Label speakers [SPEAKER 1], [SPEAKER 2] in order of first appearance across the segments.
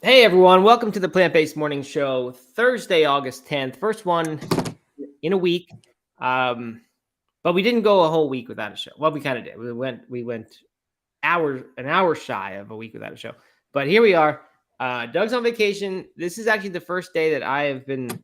[SPEAKER 1] Hey everyone, welcome to the Plant-Based Morning Show, Thursday, August 10th. First one in a week. But we didn't go a whole week without a show. Well, we kind of did. We went an hour shy of a week without a show. But here we are. Doug's on vacation. This is actually the first day that I have been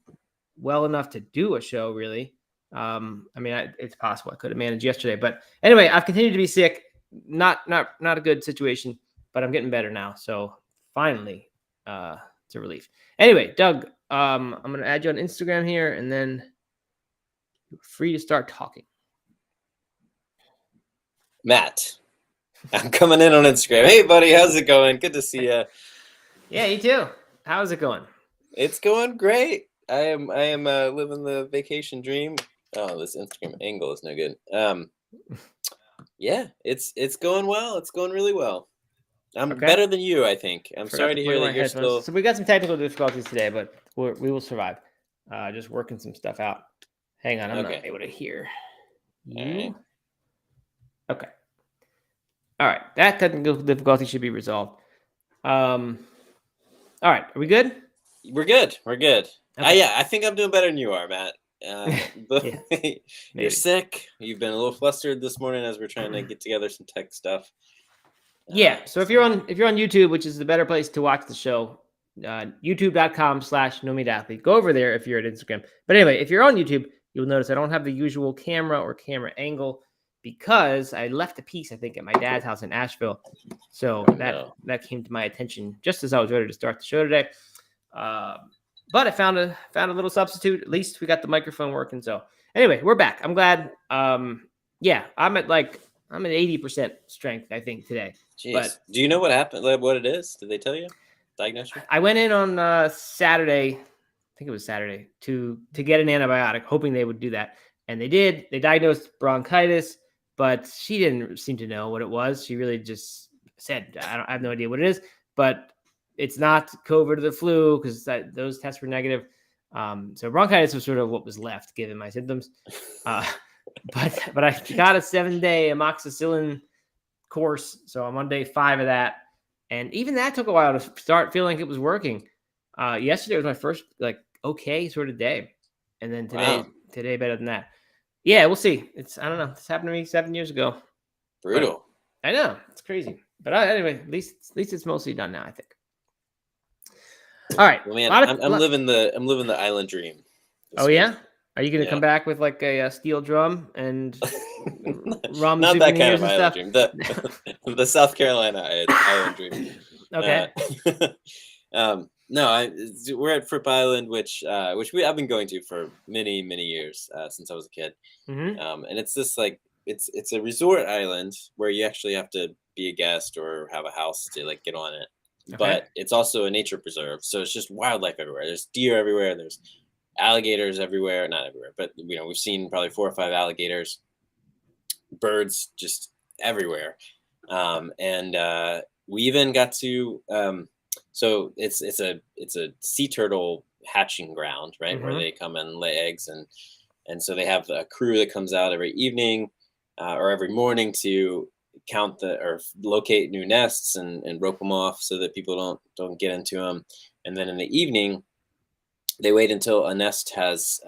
[SPEAKER 1] well enough to do a show, really. It's possible I could have managed yesterday, but anyway, I've continued to be sick. Not a good situation, but I'm getting better now. So finally, it's a relief. Anyway, Doug, I'm gonna add you on Instagram here, and then you're free to start talking.
[SPEAKER 2] Matt, I'm coming in on Instagram. Hey, buddy, how's it going? Good to see you.
[SPEAKER 1] Yeah, you too. How's it going?
[SPEAKER 2] It's going great. I am living the vacation dream. Oh, this Instagram angle is no good. Yeah, it's going well. It's going really well. I'm
[SPEAKER 1] Okay.
[SPEAKER 2] better than you, I think. I'm sorry to hear that you're
[SPEAKER 1] headphones.
[SPEAKER 2] still.
[SPEAKER 1] So we got some technical difficulties today, but we will survive. Just working some stuff out. Hang on, I'm not able to hear you.
[SPEAKER 2] Right.
[SPEAKER 1] Okay. All right. That technical difficulty should be resolved. All right. Are we good?
[SPEAKER 2] We're good. We're good.
[SPEAKER 1] Okay.
[SPEAKER 2] Yeah, I think I'm doing better than you are, Matt. You're sick. You've been a little flustered this morning as we're trying to get together some tech stuff.
[SPEAKER 1] Yeah. So if you're on YouTube, which is the better place to watch the show, youtube.com/nomeatathlete. Go over there if you're at Instagram. But anyway, if you're on YouTube, you'll notice I don't have the usual camera angle because I left a piece, I think, at my dad's house in Asheville. So that came to my attention just as I was ready to start the show today. But I found a little substitute. At least we got the microphone working. So anyway, we're back. I'm glad. Yeah, I'm at 80% strength, I think, today.
[SPEAKER 2] Jeez.
[SPEAKER 1] But
[SPEAKER 2] do you know what happened? Like, what it is? Did they tell you? Diagnose you?
[SPEAKER 1] I went in on Saturday. I think it was Saturday to get an antibiotic, hoping they would do that, and they did. They diagnosed bronchitis, but she didn't seem to know what it was. She really just said, I have no idea what it is, but it's not COVID or the flu because those tests were negative. So bronchitis was sort of what was left given my symptoms. But I got a 7-day amoxicillin course, so I'm on day 5 of that, and even that took a while to start feeling like it was working. Yesterday was my first okay sort of day, and then today better than that. Yeah, we'll see. I don't know. This happened to me 7 years ago.
[SPEAKER 2] Brutal.
[SPEAKER 1] But I know, it's crazy, but anyway, at least it's mostly done now, I think. All right.
[SPEAKER 2] Well, man, I'm living the island dream.
[SPEAKER 1] Oh yeah. Are you going to come back with a steel drum and rum
[SPEAKER 2] not that kind of
[SPEAKER 1] and
[SPEAKER 2] island
[SPEAKER 1] stuff?
[SPEAKER 2] dream? The South Carolina island dream.
[SPEAKER 1] Okay.
[SPEAKER 2] No, we're at Fripp Island, which I've been going to for many years since I was a kid.
[SPEAKER 1] Mm-hmm.
[SPEAKER 2] And it's this it's a resort island where you actually have to be a guest or have a house to get on it. Okay. But it's also a nature preserve, so it's just wildlife everywhere. There's deer everywhere. There's alligators everywhere. Not everywhere, but we've seen probably 4 or 5 alligators. Birds just everywhere. And we even got to so it's a sea turtle hatching ground, right? Mm-hmm. Where they come and lay eggs, and so they have a crew that comes out every evening or every morning to count or locate new nests and rope them off so that people don't get into them. And then in the evening, they wait until a nest has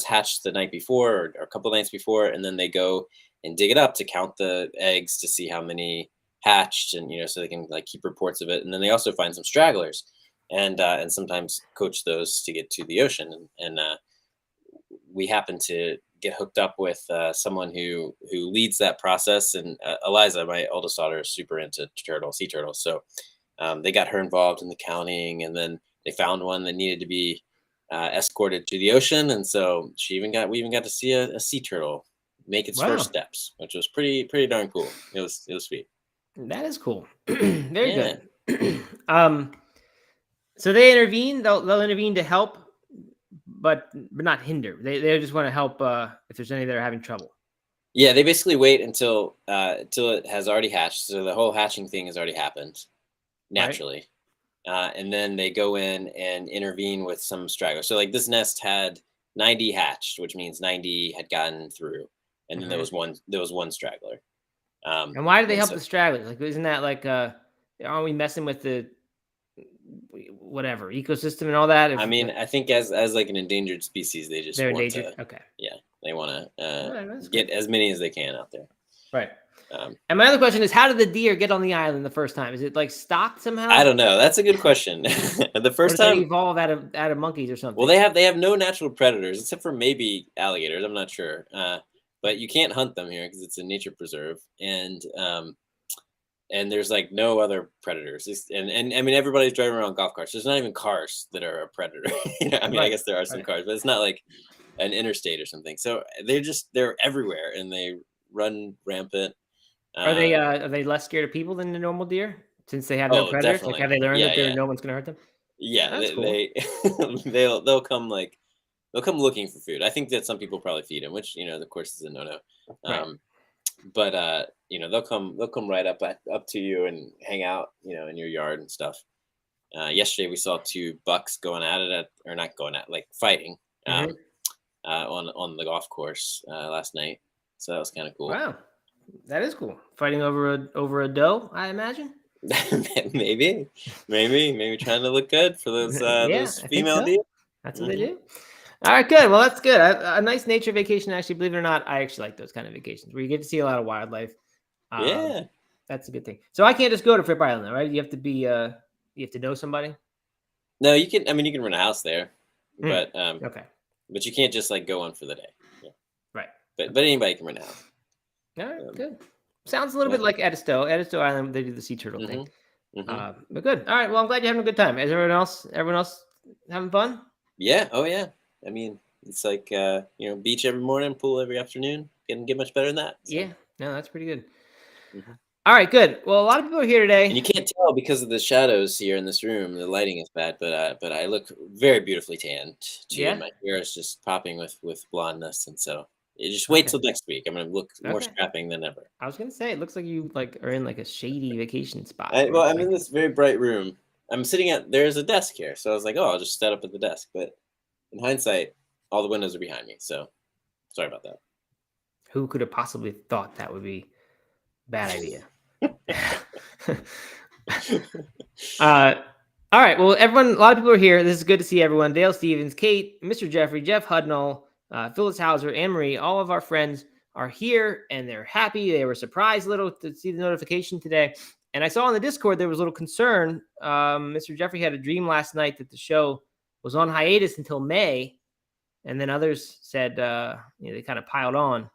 [SPEAKER 2] hatched the night before or a couple of nights before, and then they go and dig it up to count the eggs to see how many hatched, and so they can keep reports of it. And then they also find some stragglers and sometimes coach those to get to the ocean. And we happen to get hooked up with someone who leads that process. And Eliza, my oldest daughter, is super into sea turtles. So they got her involved in the counting, and then they found one that needed to be escorted to the ocean. And so we even got to see a sea turtle make its first steps, which was pretty darn cool. It was sweet.
[SPEAKER 1] That is cool. Very good. So they intervene. They'll intervene to help, but not hinder. They just want to help if there's any that are having trouble.
[SPEAKER 2] Yeah, they basically wait until it has already hatched. So the whole hatching thing has already happened naturally. Right. And then they go in and intervene with some stragglers. So this nest had 90 hatched, which means 90 had gotten through. And then there was one straggler.
[SPEAKER 1] And why do they help the stragglers? Isn't that aren't we messing with the whatever ecosystem and all that?
[SPEAKER 2] I mean, I think as like an endangered species, they just
[SPEAKER 1] they're
[SPEAKER 2] want
[SPEAKER 1] endangered.
[SPEAKER 2] to.
[SPEAKER 1] Okay.
[SPEAKER 2] Yeah, they want to
[SPEAKER 1] Right,
[SPEAKER 2] get as many as they can out there.
[SPEAKER 1] Right. And my other question is, how did the deer get on the island the first time? Is it like stocked somehow?
[SPEAKER 2] I don't know. That's a good question. The first
[SPEAKER 1] or did
[SPEAKER 2] time,
[SPEAKER 1] they evolve out of monkeys or something?
[SPEAKER 2] well, they have no natural predators except for maybe alligators. I'm not sure, but you can't hunt them here because it's a nature preserve, and there's like no other predators. And I mean, everybody's driving around golf carts. There's not even cars that are a predator. I mean, I guess there are some cars, but it's not like an interstate or something. So they're everywhere and they run rampant.
[SPEAKER 1] Are they less scared of people than the normal deer since they have no predators?
[SPEAKER 2] Definitely.
[SPEAKER 1] Like, have they learned that no one's going to hurt them?
[SPEAKER 2] Yeah,
[SPEAKER 1] that's cool.
[SPEAKER 2] they'll come looking for food. I think that some people probably feed them, which of course is a no-no. But they'll come right up to you and hang out in your yard and stuff. Yesterday we saw 2 bucks going at it or not going at, like fighting on the golf course last night. So that was kind of cool.
[SPEAKER 1] Wow, that is cool. Fighting over a doe, I imagine.
[SPEAKER 2] maybe trying to look good for those female deer.
[SPEAKER 1] That's what they do. All right, good. Well, that's good. A nice nature vacation. Actually, believe it or not, I actually like those kind of vacations where you get to see a lot of wildlife.
[SPEAKER 2] Yeah,
[SPEAKER 1] that's a good thing. So I can't just go to Fripp Island, though, right? You have to be you have to know somebody.
[SPEAKER 2] No, you can. I mean, you can rent a house there, but
[SPEAKER 1] okay.
[SPEAKER 2] But you can't just like go on for the day. Yeah.
[SPEAKER 1] Right.
[SPEAKER 2] But anybody can rent a house.
[SPEAKER 1] All right, good. Sounds a little bit like Edisto. Edisto Island, they do the sea turtle thing. But good. All right. Well, I'm glad you're having a good time. Is everyone else having fun?
[SPEAKER 2] Yeah. Oh, yeah. I mean, it's like, beach every morning, pool every afternoon. Can't get much better than that. So.
[SPEAKER 1] Yeah. No, that's pretty good. All right, good. Well, a lot of people are here today.
[SPEAKER 2] And you can't tell because of the shadows here in this room. The lighting is bad, but I look very beautifully tanned. Yeah. My hair is just popping with blondness. And so you just wait till next week. I'm going to look more strapping than ever.
[SPEAKER 1] I was going to say, it looks like you are in like a shady vacation spot.
[SPEAKER 2] I'm in this very bright room. I'm sitting there's a desk here. So I was like, I'll just set up at the desk. But in hindsight, all the windows are behind me. So sorry about that.
[SPEAKER 1] Who could have possibly thought that would be a bad idea? All right. Well, everyone, a lot of people are here. This is good to see everyone. Dale Stevens, Kate, Mr. Jeffrey, Jeff Hudnall, Phyllis Hauser, Anne-Marie, all of our friends are here and they're happy. They were surprised a little to see the notification today. And I saw on the Discord there was a little concern. Mr. Jeffrey had a dream last night that the show was on hiatus until May. And then others said, they kind of piled on.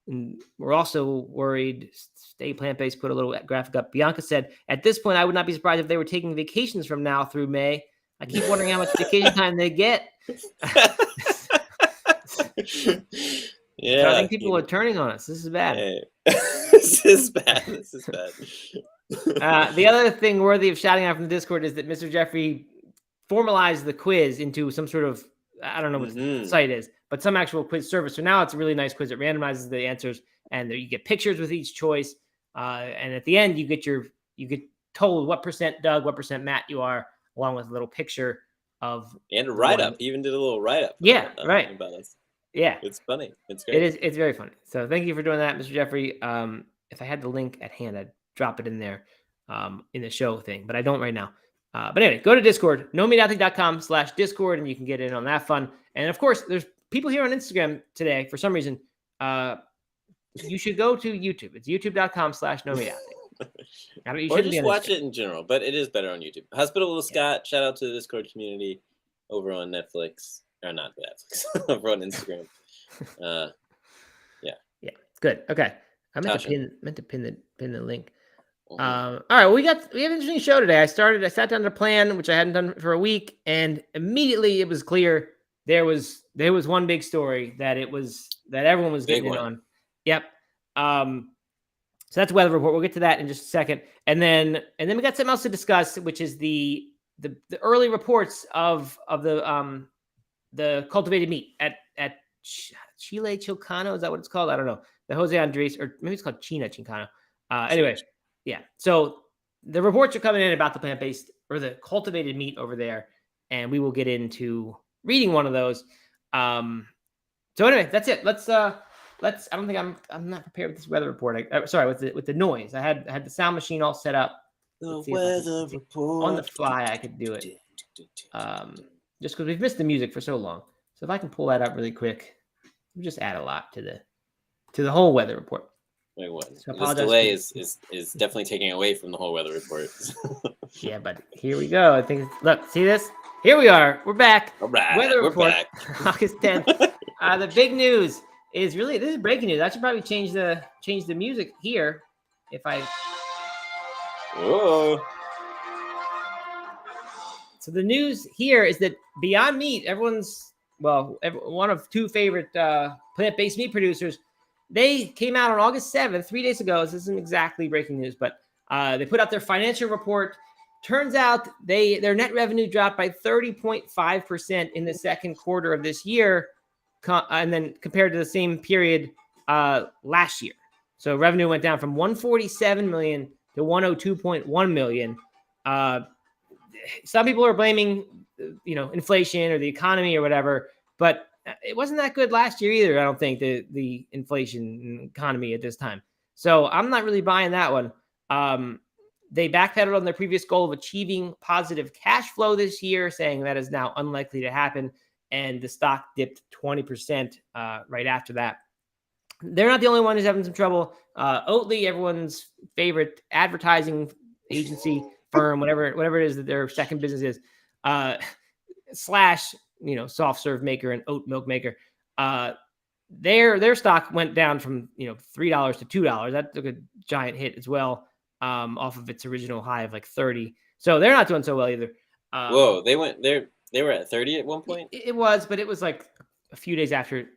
[SPEAKER 1] And we're also worried. Stay Plant-Based put a little graphic up. Bianca said, at this point, I would not be surprised if they were taking vacations from now through May. I keep wondering how much vacation time they get.
[SPEAKER 2] Yeah,
[SPEAKER 1] so I think people are turning on us. This is bad.
[SPEAKER 2] Hey. This is bad.
[SPEAKER 1] The other thing worthy of shouting out from the Discord is that Mr. Jeffrey formalized the quiz into some sort of, I don't know what the site is, but some actual quiz service. So now it's a really nice quiz. It randomizes the answers, and you get pictures with each choice. And at the end, you get told what % Doug, what % Matt you are, along with a little picture of
[SPEAKER 2] and a write up. He even did a little write up.
[SPEAKER 1] Yeah, right.
[SPEAKER 2] About us.
[SPEAKER 1] Yeah,
[SPEAKER 2] it's funny. It's great.
[SPEAKER 1] It is. It's very funny. So thank you for doing that, Mr. Jeffrey. If I had the link at hand, I'd drop it in there in the show thing, but I don't right now. But anyway, go to Discord, nomeatathlete.com/Discord, and you can get in on that fun. And of course, there's people here on Instagram today for some reason. You should go to YouTube. It's youtube.com/nomeatathlete.
[SPEAKER 2] Or just watch it in general, but it is better on YouTube. Hospitable with Scott, shout out to the Discord community over on Netflix. Or not Netflix, over on Instagram.
[SPEAKER 1] Yeah, good. Okay. I meant to pin the link. All right, we have an interesting show today. I sat down to plan, which I hadn't done for a week, and immediately it was clear there was one big story that everyone was getting in on. Yep. So that's weather report. We'll get to that in just a second, and then we got something else to discuss, which is the early reports of the cultivated meat at Chile Chilcano. Is that what it's called? I don't know. The Jose Andres, or maybe it's called China Chilcano. Anyway, yeah. So the reports are coming in about the plant-based or the cultivated meat over there, and we will get into reading one of those. So anyway, that's it. Let's. I don't think I'm not prepared with this weather report. Sorry, with the noise. I had the sound machine all set up. Let's see if I can, on the fly I could do it. Just because we've missed the music for so long. So if I can pull that up really quick, we'll just add a lot to the whole weather report.
[SPEAKER 2] Wait, what?
[SPEAKER 1] So
[SPEAKER 2] This delay is definitely taking away from the whole weather report.
[SPEAKER 1] Yeah, but here we go. I think look, see this? Here we are. We're back.
[SPEAKER 2] All right,
[SPEAKER 1] Weather
[SPEAKER 2] we're
[SPEAKER 1] report,
[SPEAKER 2] back.
[SPEAKER 1] August 10th. The big news is really, this is breaking news. I should probably change the music here if I.
[SPEAKER 2] Whoa.
[SPEAKER 1] So the news here is that Beyond Meat, everyone's one of two favorite plant-based meat producers, they came out on August 7th, 3 days ago. This isn't exactly breaking news, but they put out their financial report. Turns out their net revenue dropped by 30.5% in the second quarter of this year, and then compared to the same period last year. So revenue went down from 147 million to 102.1 million. Some people are blaming, inflation or the economy or whatever, but it wasn't that good last year either. I don't think the inflation economy at this time. So I'm not really buying that one. They backpedaled on their previous goal of achieving positive cash flow this year, saying that is now unlikely to happen. And the stock dipped 20% right after that. They're not the only one who's having some trouble. Oatly, everyone's favorite advertising agency firm, whatever it is that their second business is, slash, soft serve maker and oat milk maker. Their stock went down from $3 to $2. That took a giant hit as well, off of its original high of like 30. So they're not doing so well either.
[SPEAKER 2] Whoa, they were at 30 at one point.
[SPEAKER 1] It was, but it was like a few days after it,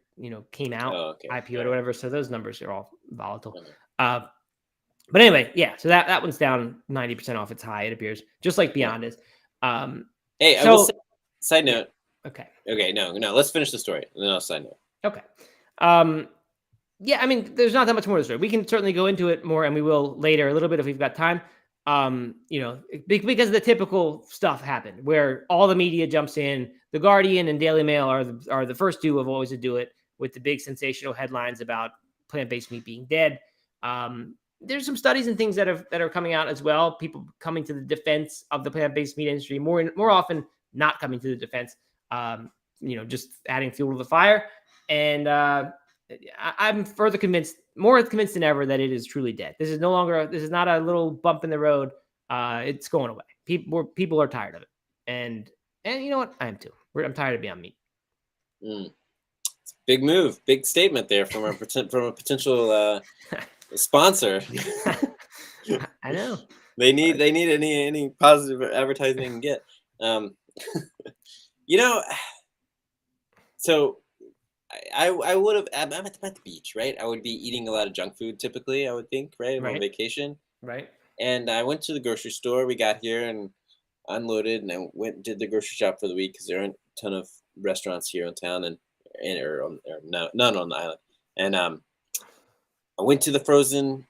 [SPEAKER 1] came out, IPO or whatever. So those numbers are all volatile. But anyway, yeah. So that one's down 90% off its high, it appears, just like Beyond is.
[SPEAKER 2] Hey, I will say, side note.
[SPEAKER 1] Okay.
[SPEAKER 2] No. Let's finish the story. And then I'll side note.
[SPEAKER 1] Okay. Yeah, I mean, there's not that much more to the story. We can certainly go into it more, and we will later a little bit if we've got time. Because the typical stuff happened where all the media jumps in. The Guardian and Daily Mail are the first two of always to do it with the big sensational headlines about plant-based meat being dead. There's some studies and things that are coming out as well. People coming to the defense of the plant-based meat industry more often, not coming to the defense. Just adding fuel to the fire. And I'm more convinced than ever that it is truly dead. This is not a little bump in the road. It's going away. People are tired of it. And you know what? I am too. I'm tired of Beyond Meat.
[SPEAKER 2] Big move, big statement there from a potential sponsor.
[SPEAKER 1] I know.
[SPEAKER 2] They need any positive advertising they can get. So I would have. I'm at the beach, right? I would be eating a lot of junk food typically. I would think, right? I'm on vacation,
[SPEAKER 1] right? And
[SPEAKER 2] I went to the grocery store. We got here and unloaded, and I went and did the grocery shop for the week because there aren't a ton of restaurants here in town, or none on the island. And I went to the frozen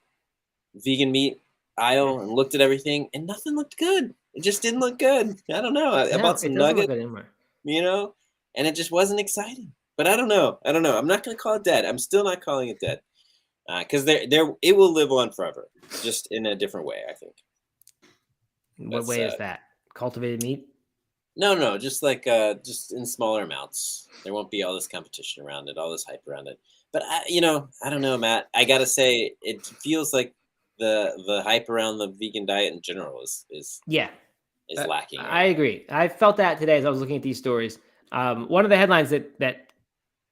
[SPEAKER 2] vegan meat aisle and looked at everything, and nothing looked good. It just didn't look good. I don't know. I bought some nuggets, and it just wasn't exciting. But I don't know. I'm not going to call it dead. I'm still not calling it dead because it will live on forever, just in a different way, I think.
[SPEAKER 1] What way is that? Cultivated meat?
[SPEAKER 2] No, just just in smaller amounts. There won't be all this competition around it, all this hype around it. But I don't know, Matt. I gotta say, it feels like the hype around the vegan diet in general is lacking.
[SPEAKER 1] I agree. I felt that today as I was looking at these stories. One of the headlines that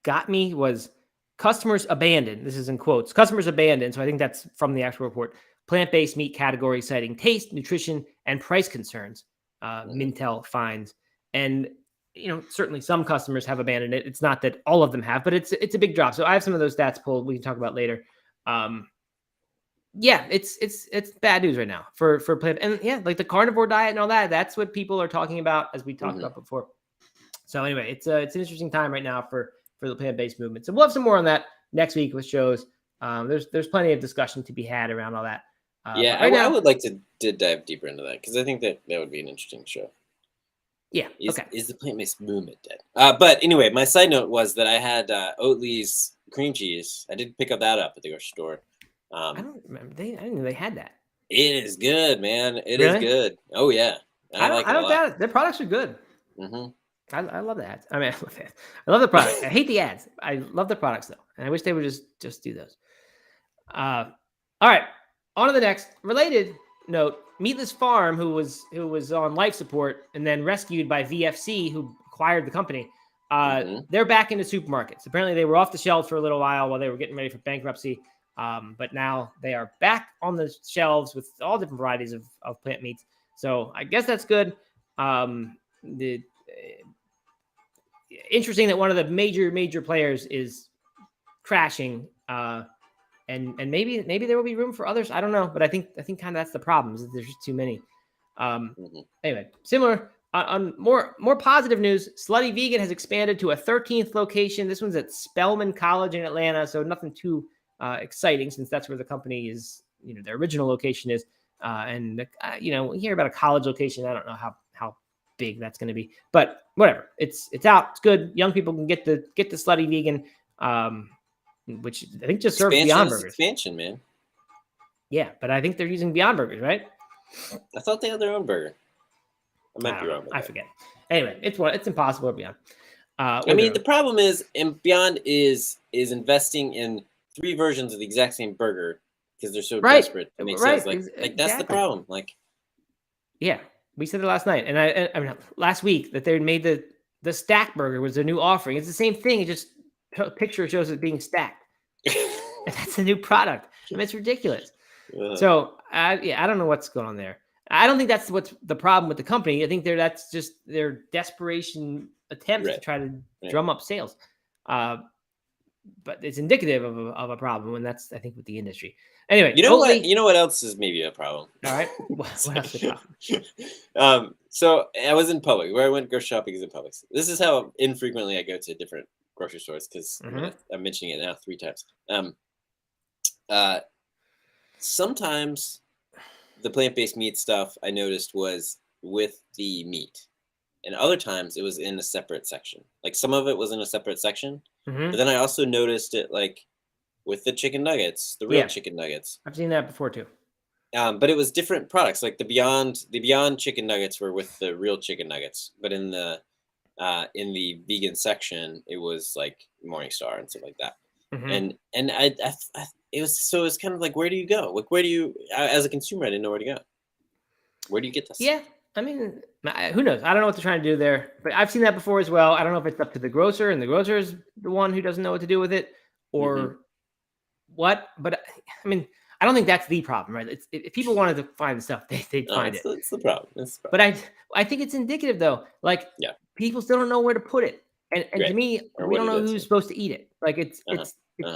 [SPEAKER 1] got me was customers abandoned. This is in quotes. Customers abandoned. So I think that's from the actual report. Plant-based meat category citing taste, nutrition, and price concerns. Mintel finds, and certainly some customers have abandoned it. It's not that all of them have, but it's a big drop. So I have some of those stats pulled. We can talk about later. It's bad news right now for plant, and like the carnivore diet and all that. That's what people are talking about, as we talked about before. So anyway, it's an interesting time right now for the plant-based movement. So we'll have some more on that next week with shows. There's plenty of discussion to be had around all that.
[SPEAKER 2] I would like to dive deeper into that because I think that would be an interesting show.
[SPEAKER 1] Yeah.
[SPEAKER 2] Is the plant-based movement dead? But anyway, my side note was that I had Oatly's cream cheese. I did pick up that up at the grocery store.
[SPEAKER 1] I don't remember. I didn't know they had that.
[SPEAKER 2] It is good, man. It is
[SPEAKER 1] Really?
[SPEAKER 2] good. Oh yeah, I like
[SPEAKER 1] I
[SPEAKER 2] it a
[SPEAKER 1] don't
[SPEAKER 2] lot.
[SPEAKER 1] doubt it. Their products are good.
[SPEAKER 2] Hmm.
[SPEAKER 1] I love the ads. I mean, I love the ads. I love the products. I hate the ads. I love the products though, and I wish they would just do those. All right, on to the next related note. Meatless Farm, who was on life support and then rescued by VFC, who acquired the company.
[SPEAKER 2] Hmm.
[SPEAKER 1] They're back into supermarkets. Apparently, they were off the shelves for a little while they were getting ready for bankruptcy. But now they are back on the shelves with all different varieties of plant meats. So I guess that's good. The Interesting that one of the major players is crashing. And maybe there will be room for others. I don't know, but I think kind of that's the problem is that there's just too many. Um,
[SPEAKER 2] Hmm.
[SPEAKER 1] anyway, similar on more positive news. Slutty Vegan has expanded to a 13th location. This one's at Spelman College in Atlanta, so nothing too exciting since that's where the company is. Their original location is, and we hear about a college location. I don't know how big that's going to be, but whatever. It's out. It's good. Young people can get the Slutty Vegan. Which I think just serves
[SPEAKER 2] Expansion
[SPEAKER 1] Beyond
[SPEAKER 2] is
[SPEAKER 1] Burgers.
[SPEAKER 2] expansion, man.
[SPEAKER 1] Yeah, but I think they're using Beyond Burgers, right?
[SPEAKER 2] I thought they had their own burger. I
[SPEAKER 1] I
[SPEAKER 2] might be
[SPEAKER 1] don't know.
[SPEAKER 2] wrong with
[SPEAKER 1] I
[SPEAKER 2] that.
[SPEAKER 1] forget. Anyway, it's impossible or Beyond.
[SPEAKER 2] I mean, the problem is, and Beyond is investing in 3 versions of the exact same burger because they're so
[SPEAKER 1] right,
[SPEAKER 2] desperate to make
[SPEAKER 1] right,
[SPEAKER 2] sales. Like that's the
[SPEAKER 1] exactly.
[SPEAKER 2] problem. Like,
[SPEAKER 1] Yeah, we said it last night, and I mean last week that they made the stack burger was a new offering. It's the same thing. It just picture shows it being stacked. And that's a new product. I mean, it's ridiculous. So I don't know what's going on there. I don't think that's what's the problem with the company. I think that's just their desperation attempts to try to drum up sales. But it's indicative of a problem, and that's I think with the industry. Anyway,
[SPEAKER 2] you know what?
[SPEAKER 1] Oatly.
[SPEAKER 2] You know what else is maybe a problem?
[SPEAKER 1] All right, what else is a problem?
[SPEAKER 2] So I was in Publix. Where I went grocery shopping is in Publix. This is how infrequently I go to different grocery stores because I'm mentioning it now 3 times. Sometimes the plant-based meat stuff I noticed was with the meat, and other times it was in a separate section. Like some of it was in a separate section, but then I also noticed it like with the chicken nuggets, the real chicken nuggets.
[SPEAKER 1] I've seen that before too.
[SPEAKER 2] But it was different products. Like the Beyond chicken nuggets were with the real chicken nuggets, but in the vegan section, it was like Morningstar and stuff like that. And I it was kind of like, where do you go? Like, where do you, as a consumer, I didn't know where to go. Where do you get this?
[SPEAKER 1] Yeah, I mean, who knows? I don't know what they're trying to do there, but I've seen that before as well. I don't know if it's up to the grocer, and the grocer is the one who doesn't know what to do with it, or what. But I mean, I don't think that's the problem, right? If people wanted to find the stuff, they'd find it.
[SPEAKER 2] It's the problem.
[SPEAKER 1] But I think it's indicative though. Like, people still don't know where to put it, and to me, we don't know who's supposed to eat it. Like it's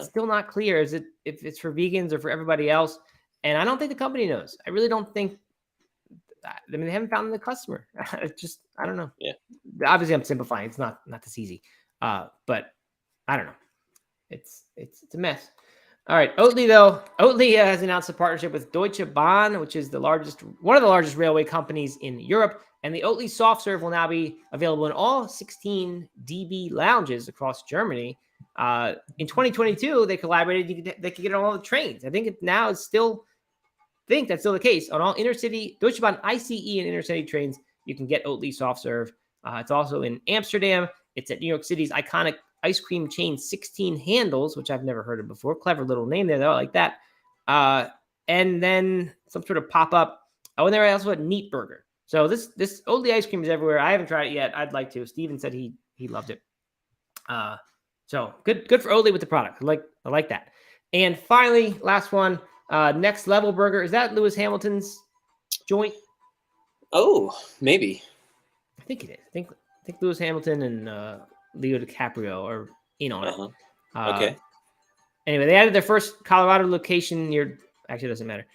[SPEAKER 1] still not clear if it's for vegans or for everybody else. And I don't think the company knows. I really don't think. I mean, they haven't found the customer. It's just, I don't know.
[SPEAKER 2] Yeah.
[SPEAKER 1] Obviously, I'm simplifying. It's not this easy. But I don't know. It's a mess. All right, Oatly though. Oatly has announced a partnership with Deutsche Bahn, which is one of the largest railway companies in Europe. And the Oatly soft serve will now be available in all 16 DB lounges across Germany. In 2022, they collaborated. They could get it on all the trains. I think now it's still. I think that's still the case on all intercity Deutsche Bahn ICE and intercity trains. You can get Oatly soft serve. It's also in Amsterdam. It's at New York City's iconic ice cream chain 16 Handles, which I've never heard of before. Clever little name there, though. I like that. And then some sort of pop up. Oh, and there also a Neat Burger. So this Oatly ice cream is everywhere. I haven't tried it yet. I'd like to. Steven said he loved it. So good for Oatly with the product. I like that. And finally, last one. Next Level Burger. Is that Lewis Hamilton's joint?
[SPEAKER 2] Oh, maybe.
[SPEAKER 1] I think it is. I think Lewis Hamilton and Leo DiCaprio are in on it.
[SPEAKER 2] Okay.
[SPEAKER 1] Anyway, they added their first Colorado location near. Actually, it doesn't matter.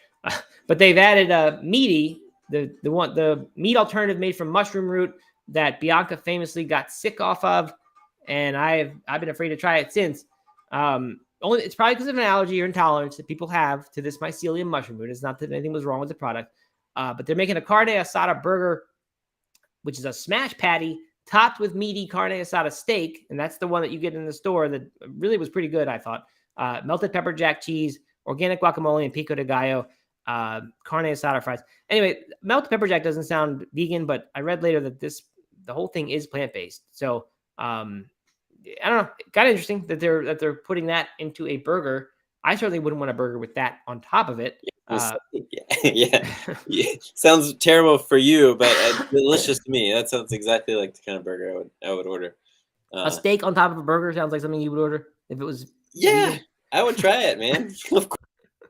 [SPEAKER 1] But they've added Meati, the meat alternative made from mushroom root that Bianca famously got sick off of, and I've been afraid to try it since. It's probably because of an allergy or intolerance that people have to this mycelium mushroom root. It's not that anything was wrong with the product, but they're making a carne asada burger, which is a smash patty topped with meaty carne asada steak, and that's the one that you get in the store that really was pretty good, I thought. Melted pepper jack cheese, organic guacamole, and pico de gallo. carne asada fries. Anyway, melted pepper jack doesn't sound vegan, but I read later that the whole thing is plant-based. So I don't know. Kind of interesting that they're putting that into a burger. I certainly wouldn't want a burger with that on top of it.
[SPEAKER 2] Yeah. Sounds terrible for you, but delicious to me. That sounds exactly like the kind of burger I would order.
[SPEAKER 1] A steak on top of a burger sounds like something you would order if it was.
[SPEAKER 2] Yeah,
[SPEAKER 1] vegan.
[SPEAKER 2] I would try it, man. Of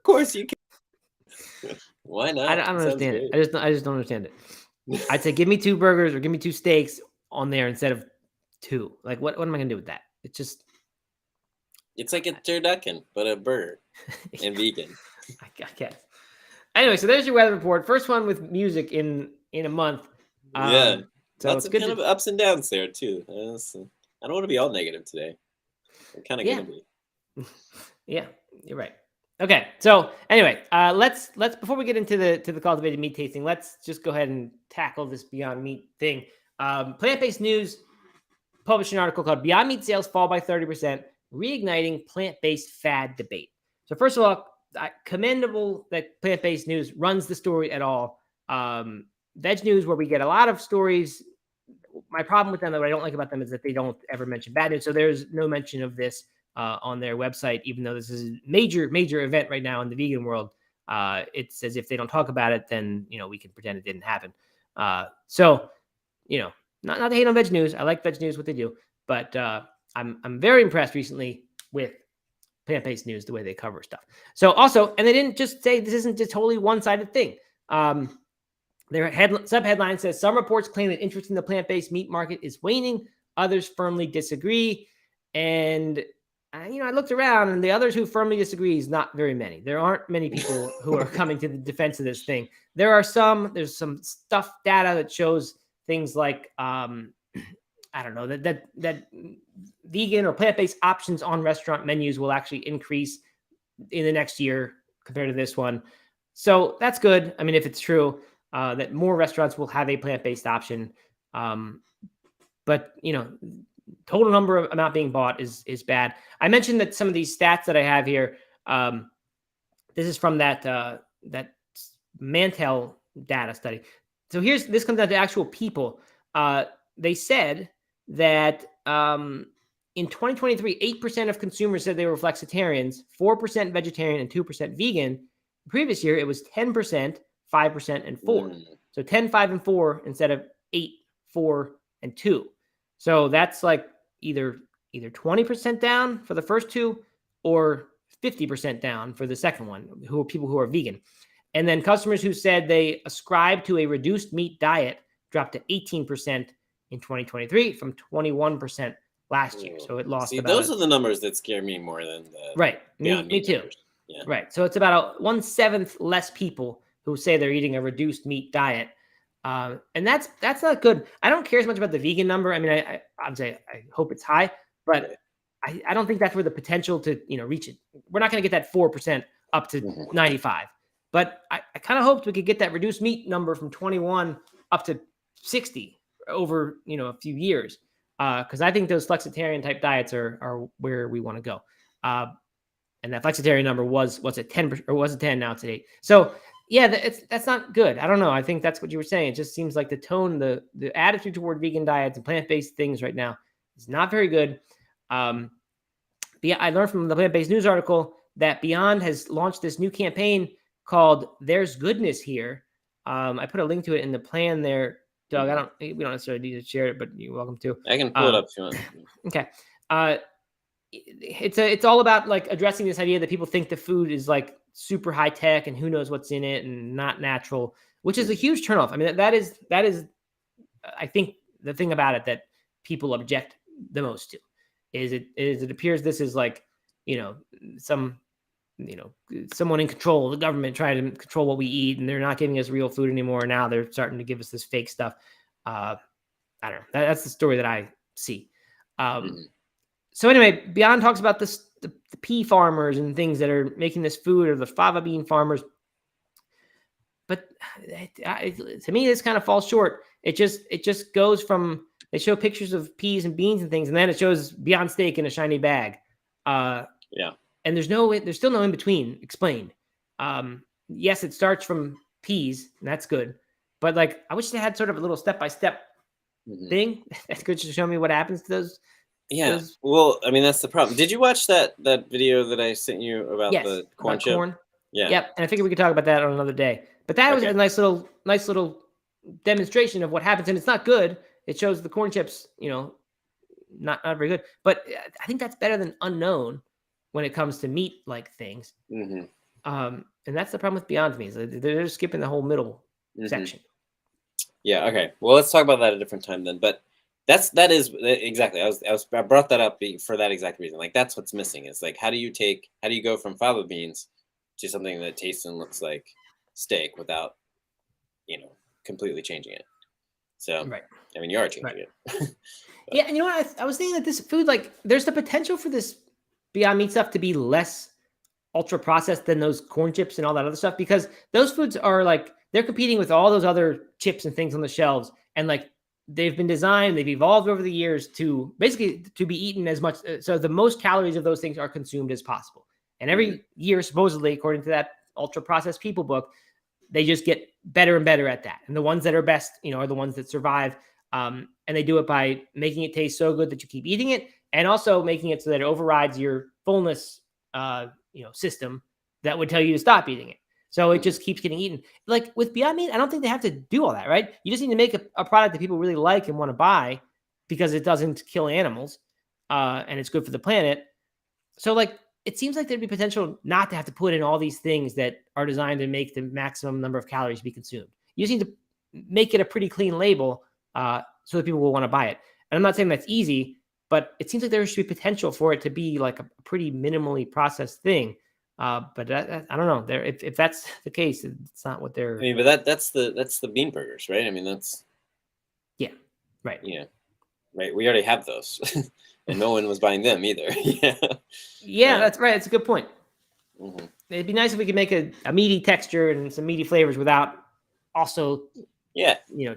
[SPEAKER 2] course you can. Why not?
[SPEAKER 1] I don't understand it. I just don't understand it. I'd say give me 2 burgers or give me 2 steaks on there instead of 2. Like what am I gonna do with that?
[SPEAKER 2] It's like a turducken, but a burger and vegan.
[SPEAKER 1] I guess. Anyway, so there's your weather report. First one with music in a month.
[SPEAKER 2] Yeah.
[SPEAKER 1] So
[SPEAKER 2] lots of kind of ups and downs there too. I don't want to be all negative today. I'm kind of gonna be.
[SPEAKER 1] Yeah, you're right. Okay, so anyway, let's before we get into the cultivated meat tasting, let's just go ahead and tackle this Beyond Meat thing. Plant-based News published an article called "Beyond Meat Sales Fall by 30%, Reigniting Plant-Based Fad Debate." So first of all, commendable that Plant-based News runs the story at all. Veg News, where we get a lot of stories. My problem with them, what I don't like about them, is that they don't ever mention bad news. So there's no mention of this on their website, even though this is a major event right now in the vegan world. It's as if they don't talk about it, then we can pretend it didn't happen. So not to hate on Veg News. I like Veg News, what they do, but I'm very impressed recently with Plant-based News, the way they cover stuff. So also, and they didn't just say this isn't a totally one-sided thing. Their sub-headline says, some reports claim that interest in the plant-based meat market is waning. Others firmly disagree. And, I looked around, and the others who firmly disagree is not very many. There aren't many people who are coming to the defense of this thing. There's some stuff, data that shows things like, I don't know, that vegan or plant-based options on restaurant menus will actually increase in the next year compared to this one. So that's good. I mean, if it's true, that more restaurants will have a plant-based option. But, total number of amount being bought is bad. I mentioned that some of these stats that I have here, this is from that Mantel data study. So this comes down to actual people. They said that in 2023, 8% of consumers said they were flexitarians, 4% vegetarian, and 2% vegan. The previous year, it was 10%, 5%, and 4%. So 10, 5, and 4 instead of 8, 4, and 2. So that's like either 20% down for the first two or 50% down for the second one, who are people who are vegan. And then customers who said they ascribe to a reduced meat diet dropped to 18% in 2023 from 21% last year. So it lost.
[SPEAKER 2] Those are the numbers that scare me more than the
[SPEAKER 1] right. Me too. Yeah. Right. So it's about 1/7 less people who say they're eating a reduced meat diet. And that's not good. I don't care as much about the vegan number. I mean, I'd say I hope it's high, but I don't think that's where the potential to reach it. We're not going to get that 4% up to 95. But I kind of hoped we could get that reduced meat number from 21 up to 60 over a few years, because I think those flexitarian type diets are where we want to go. And that flexitarian number was at 10 or was it 10? Now it's at 8. So yeah, that's not good. I don't know. I think that's what you were saying. It just seems like the tone, the attitude toward vegan diets and plant-based things right now is not very good. But yeah, I learned from the Plant-Based News article that Beyond has launched this new campaign called "There's Goodness Here." I put a link to it in the plan there, Doug. We don't necessarily need to share it, but you're welcome to.
[SPEAKER 2] I can pull it up if you want.
[SPEAKER 1] Okay. It's all about like addressing this idea that people think the food is like super high tech and who knows what's in it and not natural, which is a huge turnoff. I mean, that is I think the thing about it that people object the most to is it appears this is like someone in control, the government trying to control what we eat, and they're not giving us real food anymore. Now they're starting to give us this fake stuff. I don't know. That's the story that I see. So anyway, Beyond talks about the pea farmers and things that are making this food, or the fava bean farmers. But to me, this kind of falls short. It just goes from, they show pictures of peas and beans and things, and then it shows Beyond Steak in a shiny bag. Yeah. And there's still no in between explained. yes, it starts from peas, and that's good. But like, I wish they had sort of a little step-by-step thing that could just show me what happens to those.
[SPEAKER 2] Yeah. Well, I mean, that's the problem. Did you watch that video that I sent you about
[SPEAKER 1] Yes,
[SPEAKER 2] the corn
[SPEAKER 1] about
[SPEAKER 2] chip?
[SPEAKER 1] corn.
[SPEAKER 2] Yeah.
[SPEAKER 1] Yep. And I figured we could talk about that on another day. But that was a nice little demonstration of what happens, and it's not good. It shows the corn chips, not very good. But I think that's better than unknown when it comes to meat like things. And that's the problem with Beyond Meat. They're skipping the whole middle section.
[SPEAKER 2] Yeah. Okay. Well, let's talk about that at a different time then. But that is exactly. I brought that up for that exact reason. Like, that's what's missing. Is like, how do you go from fava beans to something that tastes and looks like steak without, completely changing it? So,
[SPEAKER 1] right.
[SPEAKER 2] I mean, you are changing it.
[SPEAKER 1] Yeah, and you know what? I was thinking that this food, like, there's the potential for this Beyond Meat stuff to be less ultra processed than those corn chips and all that other stuff, because those foods are like, they're competing with all those other chips and things on the shelves, and like, they've evolved over the years to basically to be eaten as much. So the most calories of those things are consumed as possible. And every year, supposedly, according to that ultra processed people book, they just get better and better at that. And the ones that are best, are the ones that survive. And they do it by making it taste so good that you keep eating it, and also making it so that it overrides your fullness, system that would tell you to stop eating it. So it just keeps getting eaten. Like with Beyond Meat, I don't think they have to do all that, right? You just need to make a product that people really like and want to buy because it doesn't kill animals, and it's good for the planet. So like, it seems like there'd be potential not to have to put in all these things that are designed to make the maximum number of calories be consumed. You just need to make it a pretty clean label, so that people will want to buy it. And I'm not saying that's easy, but it seems like there should be potential for it to be like a pretty minimally processed thing. But I don't know. If that's the case, it's not what they're.
[SPEAKER 2] I mean, but that's the bean burgers, right? I mean, that's.
[SPEAKER 1] Yeah. Right.
[SPEAKER 2] Yeah. Right. We already have those, and no one was buying them either. Yeah.
[SPEAKER 1] Yeah, that's right. It's a good point. It'd be nice if we could make a meaty texture and some meaty flavors without also,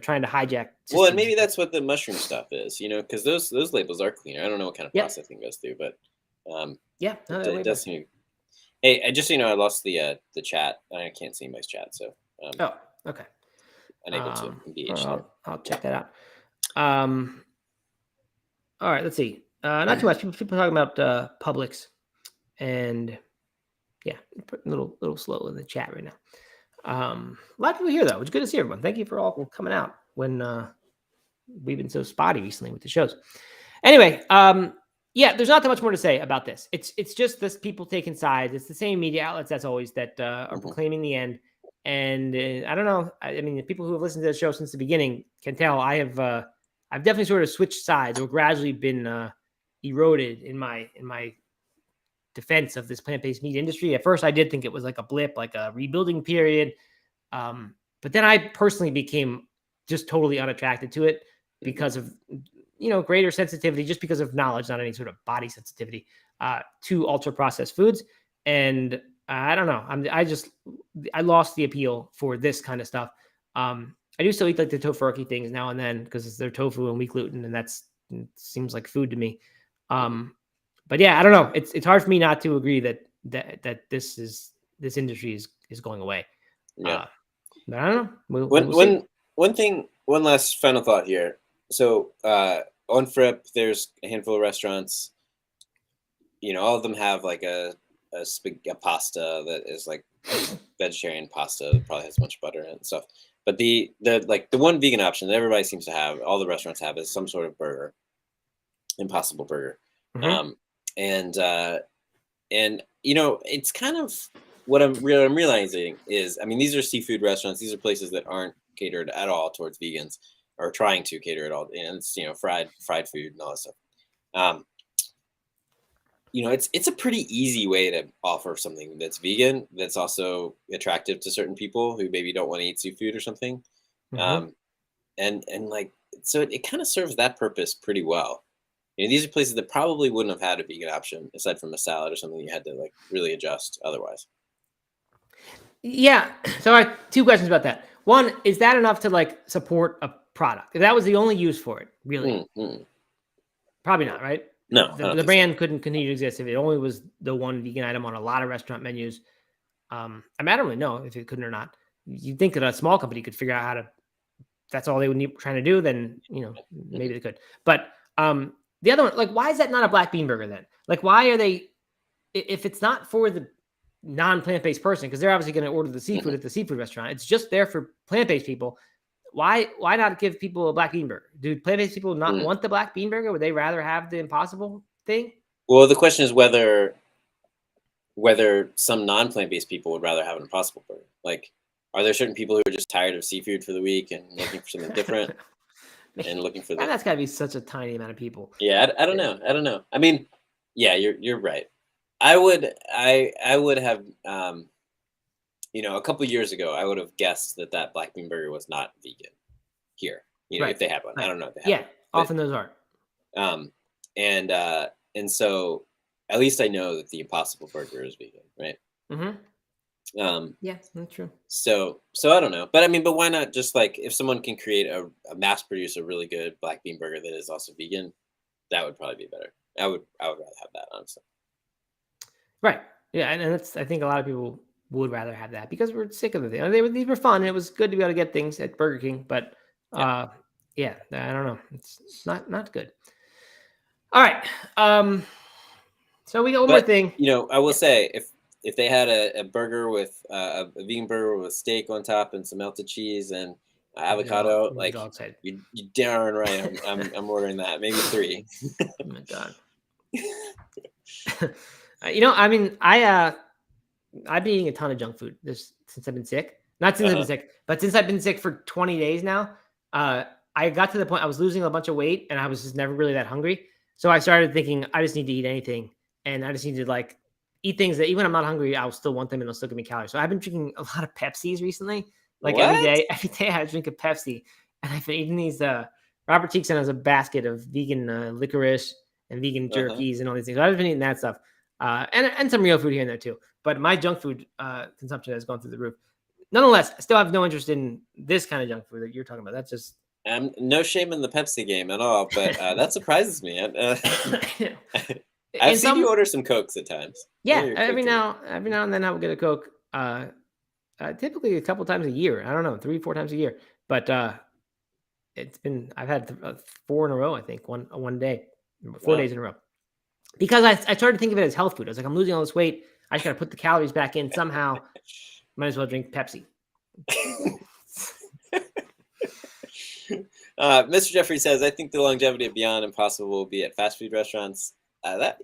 [SPEAKER 1] trying to hijack.
[SPEAKER 2] Well, and maybe that's what the mushroom stuff is, because those labels are cleaner. I don't know what kind of processing goes through, but it does seem. Hey, I just I lost the chat. I can't see anybody's chat, so.
[SPEAKER 1] Okay.
[SPEAKER 2] Unable to engage.
[SPEAKER 1] I'll check that out. All right, let's see. Not too much. People talking about Publix, and a little slow in the chat right now. A lot of people here though. It's good to see everyone. Thank you for all coming out when we've been so spotty recently with the shows. Anyway, there's not that much more to say about this. It's just this people taking sides. It's the same media outlets as always that are proclaiming the end. And I don't know. I mean, the people who have listened to the show since the beginning can tell I've definitely sort of switched sides or gradually been eroded in my defense of this plant-based meat industry. At first, I did think it was like a blip, like a rebuilding period. But then I personally became just totally unattracted to it because of, greater sensitivity, just because of knowledge, not any sort of body sensitivity, to ultra processed foods. And I don't know. I lost the appeal for this kind of stuff. I do still eat like the tofurkey things now and then because they're tofu and wheat gluten, and it seems like food to me. But yeah, I don't know. It's hard for me not to agree that this industry is going away.
[SPEAKER 2] Yeah.
[SPEAKER 1] But I don't know.
[SPEAKER 2] One last final thought here. So on Fripp, there's a handful of restaurants. All of them have like a pasta that is like vegetarian pasta that probably has a bunch of butter in it and stuff. But the one vegan option that everybody seems to have, all the restaurants have, is some sort of burger, Impossible Burger. And it's kind of what I'm realizing is, I mean, these are seafood restaurants. These are places that aren't catered at all towards vegans, or trying to cater at all. And it's fried food and all that stuff. It's a pretty easy way to offer something that's vegan, that's also attractive to certain people who maybe don't want to eat seafood or something. And like, so it kind of serves that purpose pretty well. These are places that probably wouldn't have had a vegan option aside from a salad or something you had to like really adjust otherwise.
[SPEAKER 1] Yeah. So I have two questions about that. One, is that enough to like support a product? If that was the only use for it, really? Probably not, right?
[SPEAKER 2] No.
[SPEAKER 1] The brand couldn't continue to exist if it only was the one vegan item on a lot of restaurant menus. I mean, I don't really know if it couldn't or not. You'd think that a small company could figure out how to. That's all they would need trying to do. Then maybe they could. But the other one, like, why is that not a black bean burger then? Like, why are they? If it's not for the non-plant-based person, because they're obviously going to order the seafood at the seafood restaurant, it's just there for plant-based people. Why not give people a black bean burger? Do plant-based people not want the black bean burger? Would they rather have the Impossible thing?
[SPEAKER 2] Well, the question is whether some non-plant-based people would rather have an Impossible burger. Like, are there certain people who are just tired of seafood for the week and looking for something different and looking for
[SPEAKER 1] that's got to be such a tiny amount of people.
[SPEAKER 2] Yeah, I don't know. I mean, yeah, you're right. I would have a couple of years ago, I would have guessed that black bean burger was not vegan here. If they have one. I don't know if they have one,
[SPEAKER 1] often those are.
[SPEAKER 2] And so at least I know that the Impossible Burger is vegan, right?
[SPEAKER 1] Yeah, that's true.
[SPEAKER 2] So I don't know, but why not just like if someone can create a mass produce a really good black bean burger that is also vegan, that would probably be better. I would rather have that, honestly.
[SPEAKER 1] Right. Yeah, and I think a lot of people would rather have that because we're sick of the thing. These were fun. It was good to be able to get things at Burger King, but I don't know. It's not good. All right. So we got one more thing.
[SPEAKER 2] I will say if they had a burger with a vegan burger with steak on top and some melted cheese and avocado, you darn right. I'm ordering that. Maybe 3.
[SPEAKER 1] Oh my God. I've been eating a ton of junk food since I've been sick. Not since I've been sick, but since I've been sick for 20 days now. I got to the point I was losing a bunch of weight and I was just never really that hungry. So I started thinking I just need to eat anything, and I just need to eat things that even when I'm not hungry, I'll still want them and they'll still give me calories. So I've been drinking a lot of Pepsis recently. Every day I drink a Pepsi, and I've been eating these. Robert Cheekson has a basket of vegan licorice and vegan jerkies and all these things. So I've been eating that stuff, and some real food here and there too. But my junk food consumption has gone through the roof. Nonetheless, I still have no interest in this kind of junk food that you're talking about. That's just
[SPEAKER 2] no shame in the Pepsi game at all, but that surprises me. I've seen you order some Cokes at times.
[SPEAKER 1] Yeah, every now and then I will get a Coke. Typically a couple times a year. I don't know, 3-4 times a year. But I've had 4 in a row. I think one day, 4 days in a row. Because I started to think of it as health food. I was like, I'm losing all this weight. I just got to put the calories back in somehow. Might as well drink Pepsi.
[SPEAKER 2] Mr. Jeffrey says, I think the longevity of Beyond Impossible will be at fast food restaurants. That's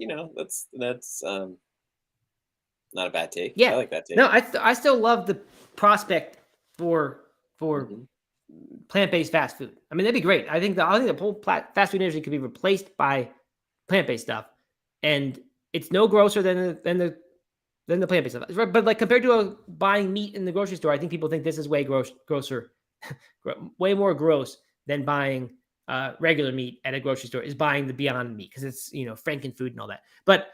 [SPEAKER 2] not a bad take.
[SPEAKER 1] Yeah,
[SPEAKER 2] I like that take.
[SPEAKER 1] No, I still love the prospect for plant-based fast food. I mean, that'd be great. I think the whole fast food industry could be replaced by plant-based stuff, and it's no grosser than the plant-based stuff. But compared to buying meat in the grocery store, I think people think this is way grosser, way more gross than buying regular meat at a grocery store is buying the Beyond Meat, because it's Frankenfood and all that. But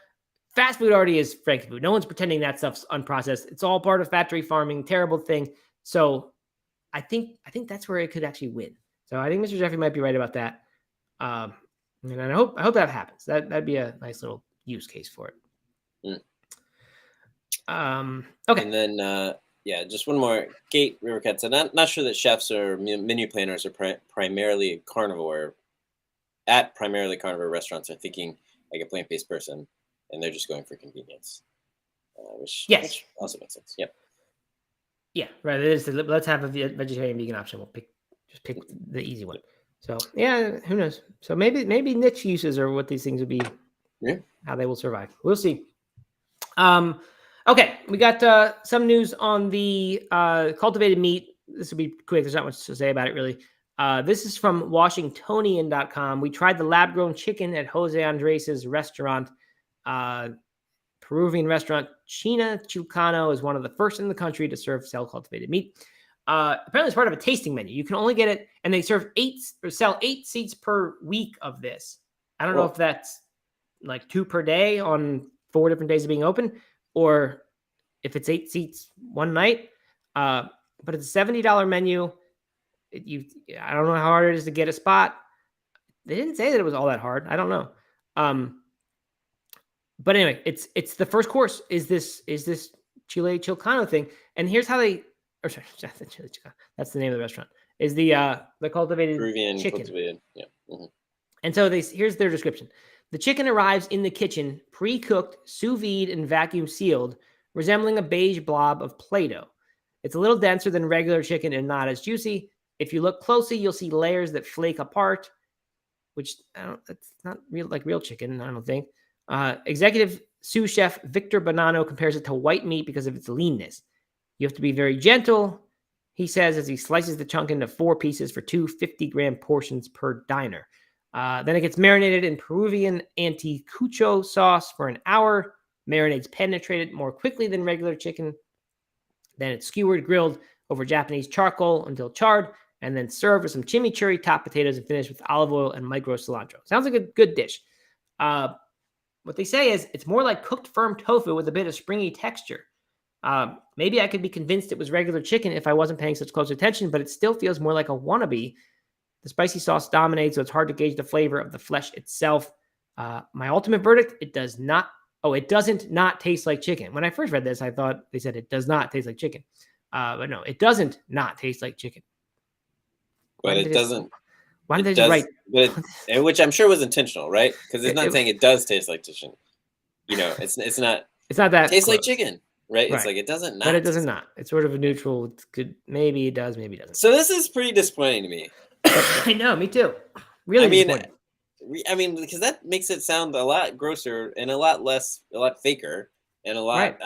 [SPEAKER 1] fast food already is Frankenfood. No one's pretending that stuff's unprocessed. It's all part of factory farming. Terrible thing. So I think that's where it could actually win. So I think Mr. Jeffrey might be right about that. And I hope that happens. That'd be a nice little use case for it. Okay.
[SPEAKER 2] And then just one more. Kate Rivercat said, not sure that chefs or menu planners are primarily carnivore restaurants are thinking like a plant-based person, and they're just going for convenience, which also makes sense. Yep.
[SPEAKER 1] Yeah, right. Let's have a vegetarian vegan option. We'll pick the easy one. So yeah, who knows? So maybe niche uses are what these things would be.
[SPEAKER 2] Yeah.
[SPEAKER 1] How they will survive. We'll see. Okay, we got some news on the cultivated meat. This will be quick. There's not much to say about it, really. This is from Washingtonian.com. We tried the lab-grown chicken at Jose Andres' restaurant. Peruvian restaurant China Chilcano is one of the first in the country to sell cultivated meat. Apparently, it's part of a tasting menu. You can only get it, and they sell 8 seats per week of this. I don't know if that's like 2 per day on 4 different days of being open, or if it's 8 seats one night. But it's a $70 menu. I don't know how hard it is to get a spot. They didn't say that it was all that hard. I don't know. But anyway, it's the first course is this Chile Chilcano thing. And here's how they, or sorry, Chile Chilcano, that's the name of the restaurant, is the cultivated
[SPEAKER 2] Peruvian
[SPEAKER 1] chicken.
[SPEAKER 2] cultivated. Yeah. Mm-hmm.
[SPEAKER 1] And so here's their description. The chicken arrives in the kitchen, pre-cooked, sous vide, and vacuum sealed, resembling a beige blob of Play-Doh. It's a little denser than regular chicken and not as juicy. If you look closely, you'll see layers that flake apart, which that's not real chicken, I don't think. Executive sous chef Victor Bonanno compares it to white meat because of its leanness. You have to be very gentle, he says, as he slices the chunk into 4 pieces for 2 50-gram portions per diner. Then it gets marinated in Peruvian anticucho sauce for an hour. Marinades penetrate it more quickly than regular chicken. Then it's skewered, grilled over Japanese charcoal until charred, and then served with some chimichurri, topped potatoes, and finished with olive oil and micro cilantro. Sounds like a good dish. What they say is it's more like cooked firm tofu with a bit of springy texture. Maybe I could be convinced it was regular chicken if I wasn't paying such close attention, but it still feels more like a wannabe. The spicy sauce dominates, so it's hard to gauge the flavor of the flesh itself. My ultimate verdict, it doesn't not taste like chicken. When I first read this, I thought they said it does not taste like chicken. But no, it doesn't not taste like chicken.
[SPEAKER 2] But it doesn't.
[SPEAKER 1] Why did they just write?
[SPEAKER 2] But which I'm sure was intentional, right? Because it's not saying it does taste like chicken. You know, it's not.
[SPEAKER 1] It's not that
[SPEAKER 2] tastes
[SPEAKER 1] close.
[SPEAKER 2] like chicken, right? It's like it doesn't not.
[SPEAKER 1] But it doesn't not. It's sort of a neutral. It's good. Maybe it does. Maybe it doesn't.
[SPEAKER 2] So this is pretty disappointing to me.
[SPEAKER 1] I know. Me too. Really disappointing.
[SPEAKER 2] I mean, because that makes it sound a lot grosser and a lot faker, and a lot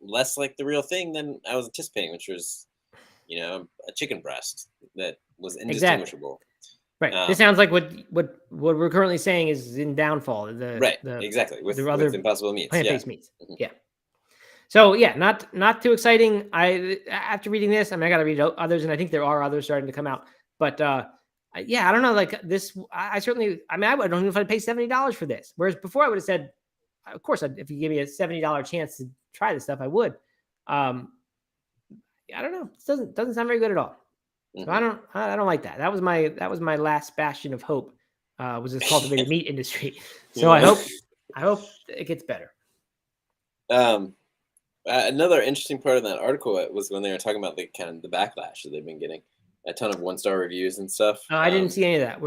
[SPEAKER 2] less like the real thing than I was anticipating, which was, a chicken breast that was indistinguishable.
[SPEAKER 1] Exactly. Right. This sounds like what we're currently saying is in downfall.
[SPEAKER 2] Exactly. With other impossible meats,
[SPEAKER 1] plant-based meats. Mm-hmm. Yeah. So yeah, not too exciting. After reading this, I got to read others, and I think there are others starting to come out. But I don't know. Like this, I don't know if I'd pay $70 for this. Whereas before, I would have said, of course, if you give me a $70 chance to try this stuff, I would. I don't know. It doesn't sound very good at all. So I don't like that. That was my last bastion of hope. Was this cultivated meat industry? So I hope it gets better.
[SPEAKER 2] Another interesting part of that article was when they were talking about the backlash that they've been getting. A ton of 1-star reviews and stuff.
[SPEAKER 1] I didn't see any of that.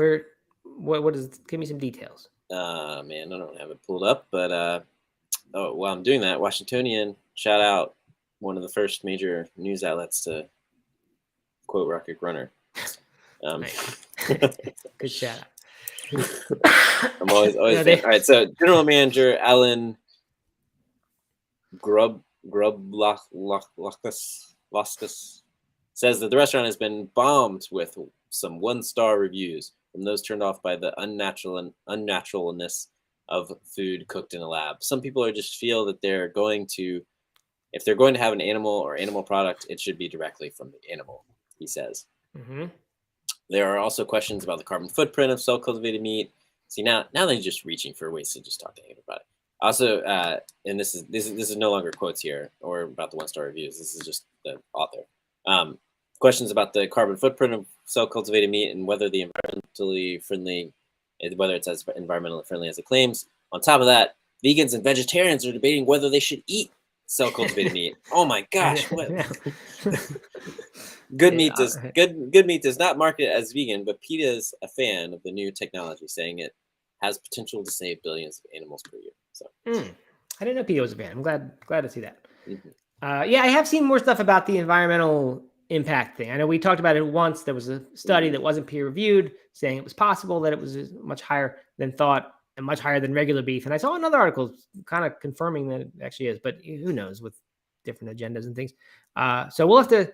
[SPEAKER 1] What is? Give me some details.
[SPEAKER 2] Man, I don't have it pulled up, but while I'm doing that, Washingtonian, shout out, one of the first major news outlets to quote Rocket Runner.
[SPEAKER 1] Good shout out.
[SPEAKER 2] I'm always all right. So General Manager Alan Grublakis says that the restaurant has been bombed with some 1-star reviews from those turned off by the unnaturalness of food cooked in a lab. Some people just feel that if they're going to have an animal or animal product, it should be directly from the animal, he says. Mm-hmm. There are also questions about the carbon footprint of cell-cultivated meat. See, now they're just reaching for ways to just talk to anybody. Also, and this is no longer quotes here or about the 1-star reviews. This is just the author. Questions about the carbon footprint of cell-cultivated meat and whether it's as environmentally friendly as it claims. On top of that, vegans and vegetarians are debating whether they should eat cell-cultivated meat. Oh my gosh! What? Good meat does not market it as vegan, but PETA is a fan of the new technology, saying it has potential to save billions of animals per year. So,
[SPEAKER 1] I didn't know PETA was a fan. I'm glad to see that. Mm-hmm. I have seen more stuff about the environmental impact thing. I know we talked about it once. There was a study that wasn't peer reviewed saying it was possible that it was much higher than thought and much higher than regular beef. And I saw another article kind of confirming that it actually is, but who knows with different agendas and things. So we'll have to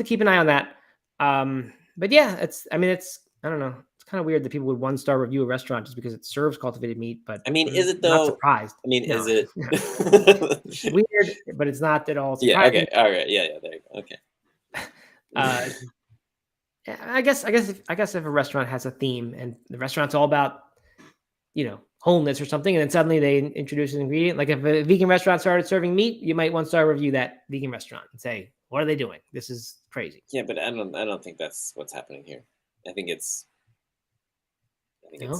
[SPEAKER 1] keep an eye on that. But yeah, I don't know. It's kind of weird that people would 1-star review a restaurant just because it serves cultivated meat. But
[SPEAKER 2] is it though?
[SPEAKER 1] Not surprised.
[SPEAKER 2] Is it
[SPEAKER 1] it's weird? But it's not at all surprising.
[SPEAKER 2] Yeah. Okay. All right. Yeah. There you go. Okay.
[SPEAKER 1] I guess if a restaurant has a theme and the restaurant's all about, wholeness or something, and then suddenly they introduce an ingredient, like if a vegan restaurant started serving meat, you might 1-star review that vegan restaurant and say, what are they doing? This is crazy.
[SPEAKER 2] Yeah, but I don't think that's what's happening here. I think it's
[SPEAKER 1] it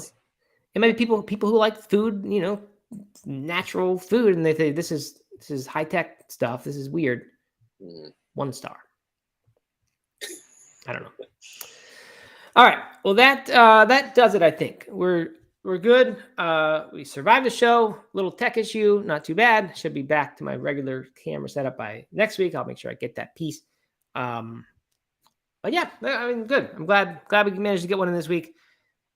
[SPEAKER 1] might be people who like food, natural food, and they say this is This is high-tech stuff. This is weird.
[SPEAKER 2] Mm.
[SPEAKER 1] 1 star. I don't know. All right. Well, that does it, I think. We're good. We survived the show. Little tech issue, not too bad. Should be back to my regular camera setup by next week. I'll make sure I get that piece. But yeah, I mean, good. I'm glad we managed to get one in this week.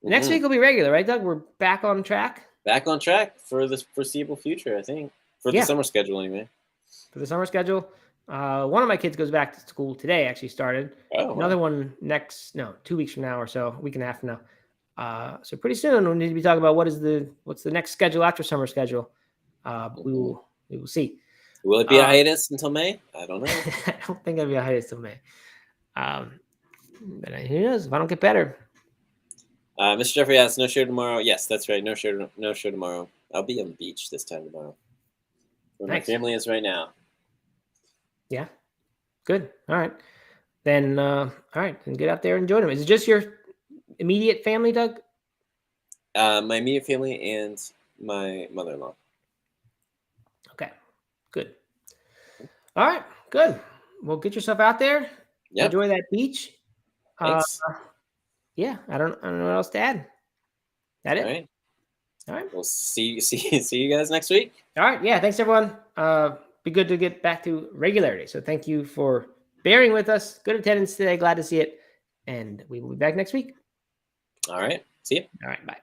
[SPEAKER 1] Next week will be regular, right, Doug? We're back on track.
[SPEAKER 2] Back on track for the foreseeable future, I think. For the summer schedule, anyway.
[SPEAKER 1] For the summer schedule. One of my kids goes back to school today, actually started.
[SPEAKER 2] Oh,
[SPEAKER 1] Another one 2 weeks from now or so, a week and a half from now. So pretty soon we need to be talking about what's the next schedule after summer schedule. We will see.
[SPEAKER 2] Will it be a hiatus until May? I don't know.
[SPEAKER 1] I don't think it'll be a hiatus until May. But who knows if I don't get better.
[SPEAKER 2] Mr. Jeffrey asks, no show tomorrow. Yes, that's right. No show tomorrow. I'll be on the beach this time tomorrow. Where my family is right now. Yeah.
[SPEAKER 1] Good. All right. Then then get out there and join them. Is it just your immediate family, Doug?
[SPEAKER 2] My immediate family and my mother-in-law.
[SPEAKER 1] Okay. Good. All right. Good. Well, get yourself out there. Yep. Enjoy that beach.
[SPEAKER 2] Thanks.
[SPEAKER 1] Yeah, I don't know what else to add. That it? All right.
[SPEAKER 2] We'll see you guys next week.
[SPEAKER 1] All right. Yeah. Thanks, everyone. Be good to get back to regularity. So thank you for bearing with us. Good attendance today. Glad to see it. And we will be back next week.
[SPEAKER 2] All right. See you.
[SPEAKER 1] All right. Bye.